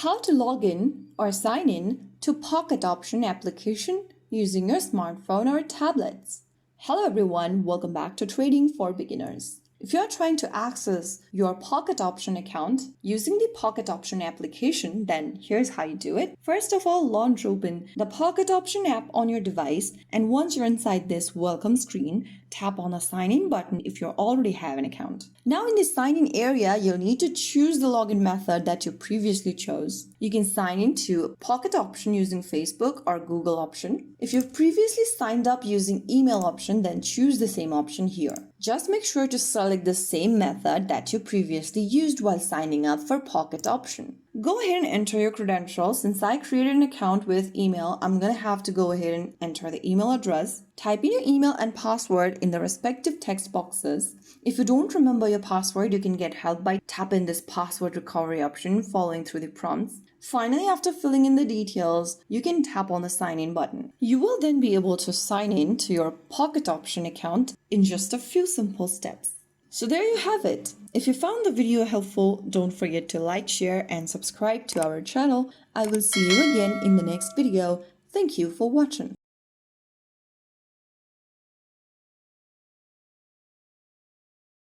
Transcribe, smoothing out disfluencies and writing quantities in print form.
How to log in or sign in to Pocket Option application using your smartphone or tablets. Hello everyone, welcome back to Trading for Beginners. If you are trying to access your Pocket Option account using the Pocket Option application, then here's how you do it. First of all, launch open the Pocket Option app on your device, and once you're inside this welcome screen, tap on the sign in button if you already have an account. Now in the sign in area, you'll need to choose the login method that you previously chose. You can sign into Pocket Option using Facebook or Google option. If you've previously signed up using email option, then choose the same option here. Just make sure to select the same method that you previously used while signing up for Pocket Option. Go ahead and enter your credentials. Since I created an account with email, I'm going to have to go ahead and enter the email address. Type in your email and password in the respective text boxes. If you don't remember your password, you can get help by tapping this password recovery option, following through the prompts. Finally, after filling in the details, you can tap on the sign in button. You will then be able to sign in to your Pocket Option account in just a few simple steps. So there you have it. If you found the video helpful, don't forget to like, share, and subscribe to our channel. I will see you again in the next video. Thank you for watching.